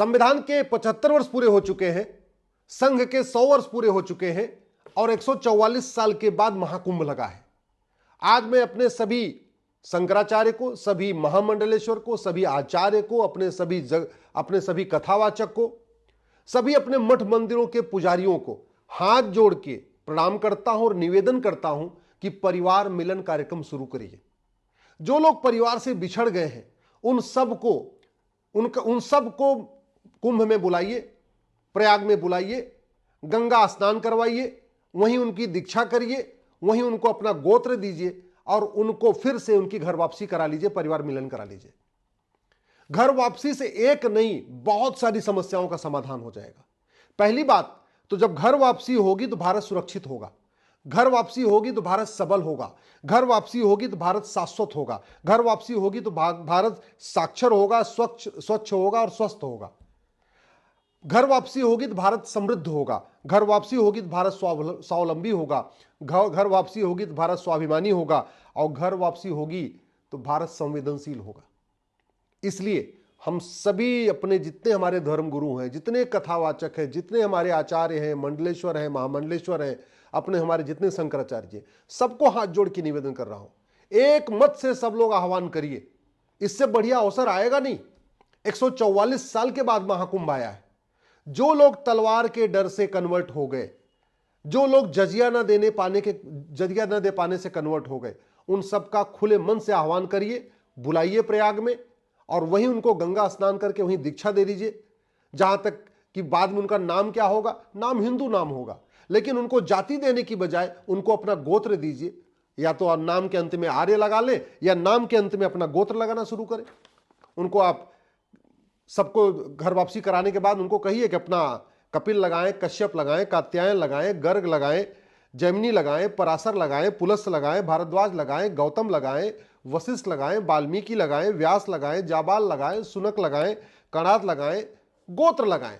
संविधान के 75 वर्ष पूरे हो चुके हैं, संघ के 100 वर्ष पूरे हो चुके हैं और 144 साल के बाद महाकुंभ लगा है। आज मैं अपने सभी शंकराचार्य को, सभी महामंडलेश्वर को, सभी आचार्य को, अपने सभी कथावाचक को, सभी अपने मठ मंदिरों के पुजारियों को हाथ जोड़ के प्रणाम करता हूं और निवेदन करता हूं कि परिवार मिलन कार्यक्रम शुरू करिए। जो लोग परिवार से बिछड़ गए हैं उन सबको कुंभ में बुलाइए, प्रयाग में बुलाइए, गंगा स्नान करवाइए, वहीं उनकी दीक्षा करिए, वहीं उनको अपना गोत्र दीजिए और उनको फिर से उनकी घर वापसी करा लीजिए, परिवार मिलन करा लीजिए। घर वापसी से एक नहीं, बहुत सारी समस्याओं का समाधान हो जाएगा। पहली बात तो जब घर वापसी होगी तो भारत सुरक्षित होगा, घर वापसी होगी तो भारत सबल होगा, घर वापसी होगी तो भारत शाश्वत होगा, घर वापसी होगी तो भारत साक्षर होगा, स्वच्छ होगा और स्वस्थ होगा, घर वापसी होगी तो भारत समृद्ध होगा, घर वापसी होगी तो भारत स्वावलंबी होगा, घर वापसी होगी तो भारत स्वाभिमानी होगा और घर वापसी होगी तो भारत संवेदनशील होगा। इसलिए हम सभी अपने जितने हमारे धर्मगुरु हैं, जितने कथावाचक हैं, जितने हमारे आचार्य हैं, मंडलेश्वर हैं, महामंडलेश्वर हैं, अपने हमारे जितने शंकराचार्य, सबको हाथ जोड़ के निवेदन कर रहा हूं, एक मत से सब लोग आह्वान करिए। इससे बढ़िया अवसर आएगा नहीं। 144 साल के बाद महाकुंभ आया है। जो लोग तलवार के डर से कन्वर्ट हो गए, जो लोग जजिया न दे पाने से कन्वर्ट हो गए, उन सबका खुले मन से आह्वान करिए, बुलाइए प्रयाग में और वहीं उनको गंगा स्नान करके वहीं दीक्षा दे दीजिए। जहां तक कि बाद में उनका नाम क्या होगा, नाम हिंदू नाम होगा, लेकिन उनको जाति देने की बजाय उनको अपना गोत्र दीजिए। या तो नाम के अंत में आर्य लगा ले या नाम के अंत में अपना गोत्र लगाना शुरू करें। उनको आप सबको घर वापसी कराने के बाद उनको कहिए कि अपना कपिल लगाएं, कश्यप लगाएं, कात्यायन लगाएं, गर्ग लगाएं, जैमिनी लगाएं, पराशर लगाएं, पुलस्त्य लगाएं, भारद्वाज लगाएं, गौतम लगाएं, वशिष्ठ लगाएं, वाल्मीकि लगाएं, व्यास लगाएं, जाबाल लगाएं, सुनक लगाएं, कणाद लगाएं, गोत्र लगाएं।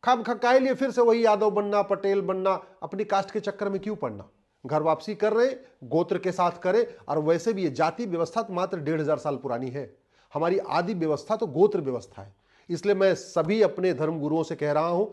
खब खकाए लिए फिर से वही यादव बनना, पटेल बनना, अपनी कास्ट के चक्कर में क्यों पड़ना। घर वापसी कर रहे गोत्र के साथ करें। और वैसे भी ये जाति व्यवस्था तो मात्र 1500 साल पुरानी है। हमारी आदि व्यवस्था तो गोत्र व्यवस्था है। इसलिए मैं सभी अपने धर्म गुरुओं से कह रहा हूं,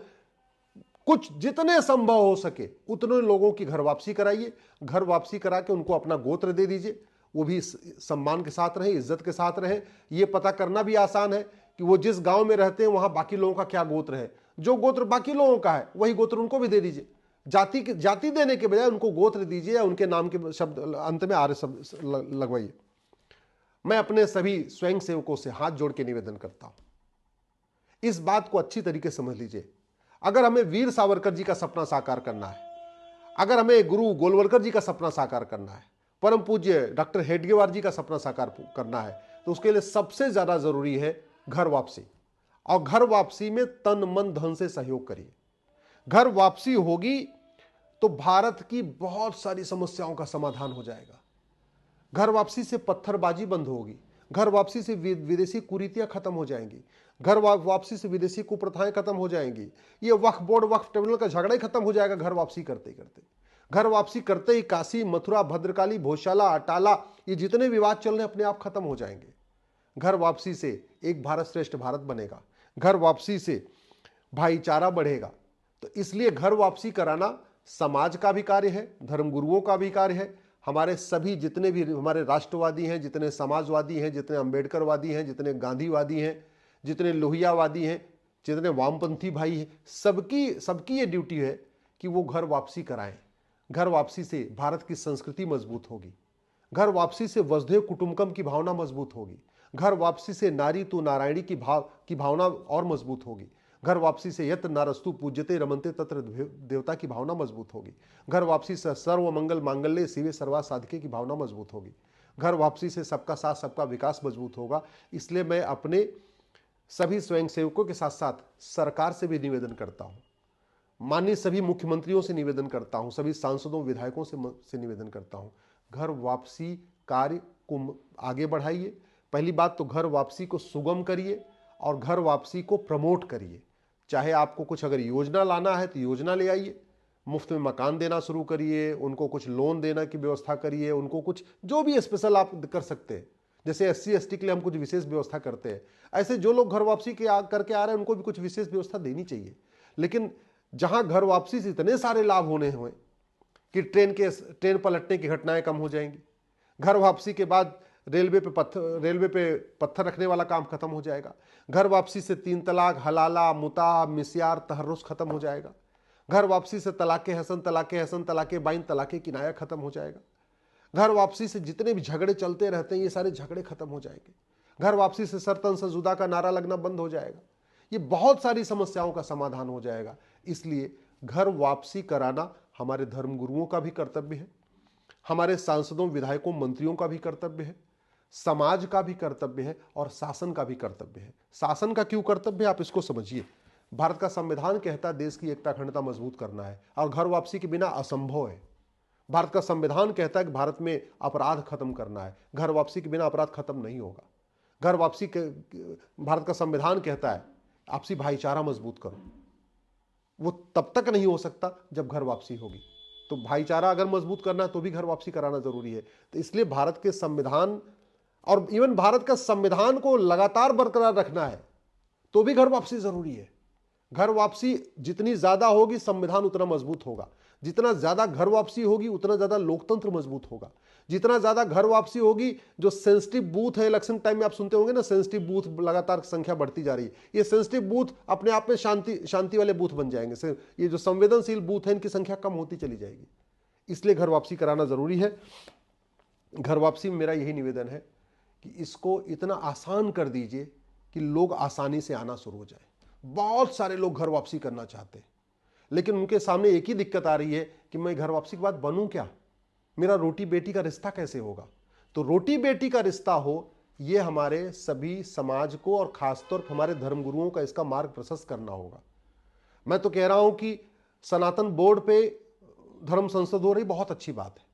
कुछ जितने संभव हो सके उतने लोगों की घर वापसी कराइए। घर वापसी करा के उनको अपना गोत्र दे दीजिए, वो भी सम्मान के साथ रहे, इज्जत के साथ रहे। ये पता करना भी आसान है कि वो जिस गांव में रहते हैं वहां बाकी लोगों का क्या गोत्र है। जो गोत्र बाकी लोगों का है वही गोत्र उनको भी दे दीजिए। जाति देने के बजाय उनको गोत्र दीजिए या उनके नाम के शब्द अंत में आर्य शब्द लगवाइए। मैं अपने सभी स्वयं सेवकों से हाथ जोड़ के निवेदन करता हूं, इस बात को अच्छी तरीके से समझ लीजिए। अगर हमें वीर सावरकर जी का सपना साकार करना है, अगर हमें गुरु गोलवलकर जी का सपना साकार करना है, परम पूज्य डॉक्टर हेडगेवार जी का सपना साकार करना है, तो उसके लिए सबसे ज्यादा जरूरी है घर वापसी। और घर वापसी में तन मन धन से सहयोग करिए। घर वापसी होगी तो भारत की बहुत सारी समस्याओं का समाधान हो जाएगा। घर वापसी से पत्थरबाजी बंद होगी, घर वापसी से विदेशी कुरीतियां खत्म हो जाएंगी, घर वापसी से विदेशी कुप्रथाएं खत्म हो जाएंगी। ये वक्फ बोर्ड वक्फ ट्रिब्यूनल का झगड़ा ही खत्म हो जाएगा घर वापसी करते करते। घर वापसी करते ही काशी, मथुरा, भद्रकाली, भोजशाला, अटाला, ये जितने विवाद चल रहे हैं अपने आप खत्म हो जाएंगे। घर वापसी से एक भारत श्रेष्ठ भारत बनेगा। घर वापसी से भाईचारा बढ़ेगा। तो इसलिए घर वापसी कराना समाज का भी कार्य है, धर्मगुरुओं का भी कार्य है। हमारे सभी जितने भी हमारे राष्ट्रवादी हैं, जितने समाजवादी हैं, जितने अंबेडकरवादी हैं, जितने गांधीवादी हैं, जितने लोहियावादी हैं, जितने वामपंथी भाई हैं, सबकी ये ड्यूटी है कि वो घर वापसी कराएं। घर वापसी से भारत की संस्कृति मजबूत होगी। घर वापसी से वसुधैव कुटुंबकम की भावना मजबूत होगी। घर वापसी से नारी तू नारायणी की भावना और मजबूत होगी। घर वापसी से यत्र नारस्तु पूज्यते रमन्ते तत्र देवता की भावना मजबूत होगी। घर वापसी से सर्व मंगल मांगल्ये शिवे सर्वा साधके की भावना मजबूत होगी। घर वापसी से सबका साथ सबका विकास मजबूत होगा। इसलिए मैं अपने सभी स्वयंसेवकों के साथ साथ सरकार से भी निवेदन करता हूं, माननीय सभी मुख्यमंत्रियों से निवेदन करता हूं, सभी सांसदों विधायकों से निवेदन करता हूं, घर वापसी कार्य को आगे बढ़ाइए। पहली बात तो घर वापसी को सुगम करिए और घर वापसी को प्रमोट करिए। चाहे आपको कुछ अगर योजना लाना है तो योजना ले आइए, मुफ्त में मकान देना शुरू करिए, उनको कुछ लोन देना की व्यवस्था करिए, उनको कुछ जो भी स्पेशल आप कर सकते हैं, जैसे SC ST के लिए हम कुछ विशेष व्यवस्था करते हैं, ऐसे जो लोग घर वापसी करके आ रहे हैं उनको भी कुछ विशेष व्यवस्था देनी चाहिए। लेकिन जहां घर वापसी से इतने सारे लाभ होने हुए कि ट्रेन पलटने की घटनाएं कम हो जाएंगी, घर वापसी के बाद रेलवे पे पत्थर रखने वाला काम खत्म हो जाएगा, घर वापसी से 3 तलाक, हलाला, मुता, मिस्यार, तहर्रुस खत्म हो जाएगा, घर वापसी से तलाके हसन, तलाके बाइन, तलाके किनाया खत्म हो जाएगा, घर वापसी से जितने भी झगड़े चलते रहते हैं ये सारे झगड़े खत्म हो जाएंगे, घर वापसी से सर्तन से जुदा का नारा लगना बंद हो जाएगा, ये बहुत सारी समस्याओं का समाधान हो जाएगा। इसलिए घर वापसी कराना हमारे धर्मगुरुओं का भी कर्तव्य है, हमारे सांसदों, विधायकों, मंत्रियों का भी कर्तव्य है, समाज का भी कर्तव्य है और शासन का भी कर्तव्य है। शासन का क्यों कर्तव्य है आप इसको समझिए। भारत का संविधान कहता है देश की एकता अखंडता मजबूत करना है और घर वापसी के बिना असंभव है। भारत का संविधान कहता है कि भारत में अपराध खत्म करना है, घर वापसी के बिना अपराध खत्म नहीं होगा। घर वापसी के भारत का संविधान कहता है आपसी भाईचारा मजबूत करो, वो तब तक नहीं हो सकता जब घर वापसी होगी। तो भाईचारा अगर मजबूत करना है तो भी घर वापसी कराना जरूरी है। तो इसलिए भारत के संविधान और इवन भारत का संविधान को लगातार बरकरार रखना है तो भी घर वापसी जरूरी है। घर वापसी जितनी ज्यादा होगी संविधान उतना मजबूत होगा, जितना ज्यादा घर वापसी होगी उतना ज्यादा लोकतंत्र मजबूत होगा, जितना ज्यादा घर वापसी होगी। जो सेंसिटिव बूथ है, इलेक्शन टाइम में आप सुनते होंगे ना, सेंसिटिव बूथ लगातार संख्या बढ़ती जा रही है। ये सेंसिटिव बूथ अपने आप में शांति वाले बूथ बन जाएंगे। ये जो संवेदनशील बूथ है इनकी संख्या कम होती चली जाएगी। इसलिए घर वापसी कराना जरूरी है। घर वापसी में मेरा यही निवेदन है कि इसको इतना आसान कर दीजिए कि लोग आसानी से आना शुरू हो जाए। बहुत सारे लोग घर वापसी करना चाहते हैं लेकिन उनके सामने एक ही दिक्कत आ रही है कि मैं घर वापसी के बाद बनूं क्या, मेरा रोटी बेटी का रिश्ता कैसे होगा। तो रोटी बेटी का रिश्ता हो, ये हमारे सभी समाज को और खासतौर पर हमारे धर्मगुरुओं का इसका मार्ग प्रशस्त करना होगा। मैं तो कह रहा हूं कि सनातन बोर्ड पे धर्म संसद हो रही, बहुत अच्छी बात है,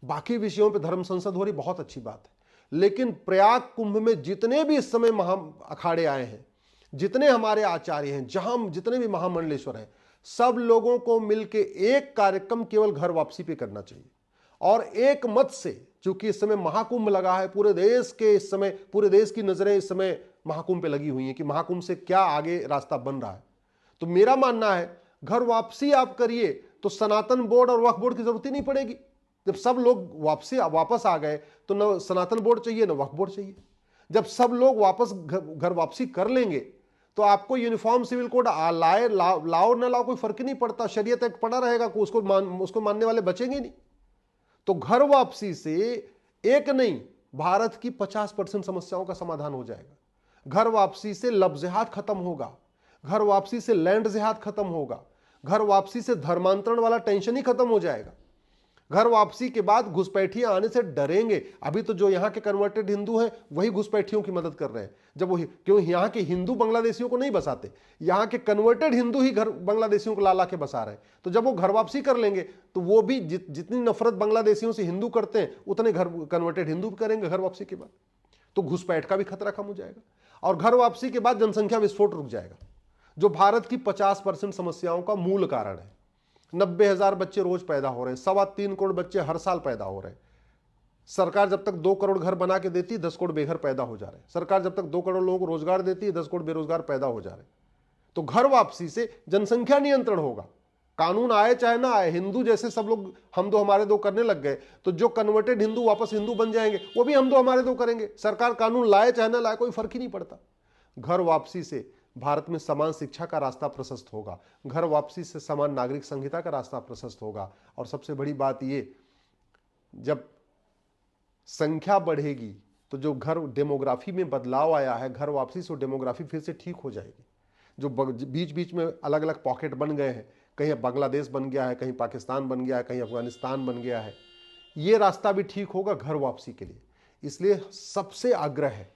बाकी विषयों पे धर्म संसद हो रही, बहुत अच्छी बात है। लेकिन प्रयाग कुंभ में जितने भी इस समय महा अखाड़े आए हैं, जितने हमारे आचार्य हैं, जहां जितने भी महामंडलेश्वर हैं, सब लोगों को मिलकर एक कार्यक्रम केवल घर वापसी पे करना चाहिए और एक मत से, चूंकि इस समय महाकुंभ लगा है, पूरे देश की नजरें इस समय महाकुंभ पे लगी हुई हैं कि महाकुंभ से क्या आगे रास्ता बन रहा है। तो मेरा मानना है घर वापसी आप करिए तो सनातन बोर्ड और वक्फ बोर्ड की जरूरत ही नहीं पड़ेगी। जब सब लोग वापस आ गए तो न सनातन बोर्ड चाहिए न वक्फ बोर्ड चाहिए। जब सब लोग वापस घर वापसी कर लेंगे तो आपको यूनिफॉर्म सिविल कोड लाओ ना लाओ कोई फर्क नहीं पड़ता, शरीयत एक पड़ा रहेगा, उसको मानने वाले बचेंगे नहीं। तो घर वापसी से एक नहीं, भारत की 50% समस्याओं का समाधान हो जाएगा। घर वापसी से लव जिहाद खत्म होगा, घर वापसी से लैंड जिहाद खत्म होगा, घर वापसी से धर्मांतरण वाला टेंशन ही खत्म हो जाएगा। घर वापसी के बाद घुसपैठियां आने से डरेंगे। अभी तो जो यहां के कन्वर्टेड हिंदू हैं वही घुसपैठियों की मदद कर रहे हैं। जब वो क्यों यहां के हिंदू बांग्लादेशियों को नहीं बसाते, यहां के कन्वर्टेड हिंदू ही घर बांग्लादेशियों को ला के बसा रहे हैं। तो जब वो घर वापसी कर लेंगे तो वो भी जितनी नफरत बांग्लादेशियों से हिंदू करते हैं उतने घर कन्वर्टेड हिंदू करेंगे घर वापसी के बाद। तो घुसपैठ का भी खतरा कम हो जाएगा और घर वापसी के बाद जनसंख्या विस्फोट रुक जाएगा, जो भारत की 50% समस्याओं का मूल कारण है। 90,000 बच्चे रोज पैदा हो रहे हैं, 3.25 करोड़ बच्चे हर साल पैदा हो रहे हैं। सरकार जब तक 2 करोड़ घर बना के देती, 10 करोड़ बेघर पैदा हो जा रहे हैं। सरकार जब तक 2 करोड़ लोगों को रोजगार देती है, 10 करोड़ बेरोजगार पैदा हो जा रहे हैं। तो घर वापसी से जनसंख्या नियंत्रण होगा। कानून आए चाहे ना आए, हिंदू जैसे सब लोग हम दो हमारे दो करने लग गए तो जो कन्वर्टेड हिंदू वापस हिंदू बन जाएंगे, वो भी हम दो हमारे दो करेंगे। सरकार कानून लाए चाहे ना लाए, कोई फर्क ही नहीं पड़ता। घर वापसी से भारत में समान शिक्षा का रास्ता प्रशस्त होगा, घर वापसी से समान नागरिक संहिता का रास्ता प्रशस्त होगा। और सबसे बड़ी बात ये, जब संख्या बढ़ेगी तो जो घर डेमोग्राफी में बदलाव आया है, घर वापसी से डेमोग्राफी फिर से ठीक हो जाएगी। जो बीच बीच में अलग अलग पॉकेट बन गए हैं, कहीं बांग्लादेश बन गया है, कहीं पाकिस्तान बन गया है, कहीं अफगानिस्तान बन गया है, ये रास्ता भी ठीक होगा घर वापसी के लिए। इसलिए सबसे आग्रह है,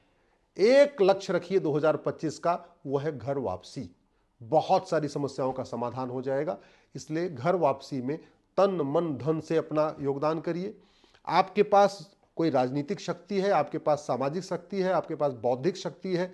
एक लक्ष्य रखिए 2025 का, वो है घर वापसी। बहुत सारी समस्याओं का समाधान हो जाएगा। इसलिए घर वापसी में तन मन धन से अपना योगदान करिए। आपके पास कोई राजनीतिक शक्ति है, आपके पास सामाजिक शक्ति है, आपके पास बौद्धिक शक्ति है,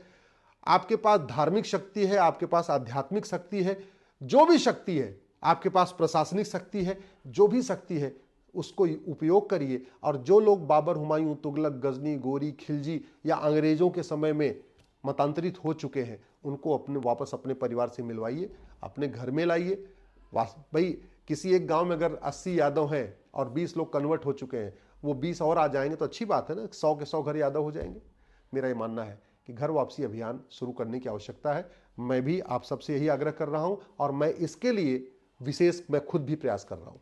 आपके पास धार्मिक शक्ति है, आपके पास आध्यात्मिक शक्ति है, जो भी शक्ति है, आपके पास प्रशासनिक शक्ति है, जो भी शक्ति है, उसको उपयोग करिए। और जो लोग बाबर, हुमायूं, तुगलक, गजनी, गोरी, खिलजी या अंग्रेजों के समय में मतांतरित हो चुके हैं, उनको वापस अपने परिवार से मिलवाइए, अपने घर में लाइए। भाई किसी एक गांव में अगर 80 यादव हैं और 20 लोग कन्वर्ट हो चुके हैं, वो 20 और आ जाएंगे तो अच्छी बात है ना, 100 के 100 घर यादव हो जाएंगे। मेरा ये मानना है कि घर वापसी अभियान शुरू करने की आवश्यकता है। मैं भी आप सबसे यही आग्रह कर रहा हूं और मैं इसके लिए विशेष मैं खुद भी प्रयास कर रहा हूं।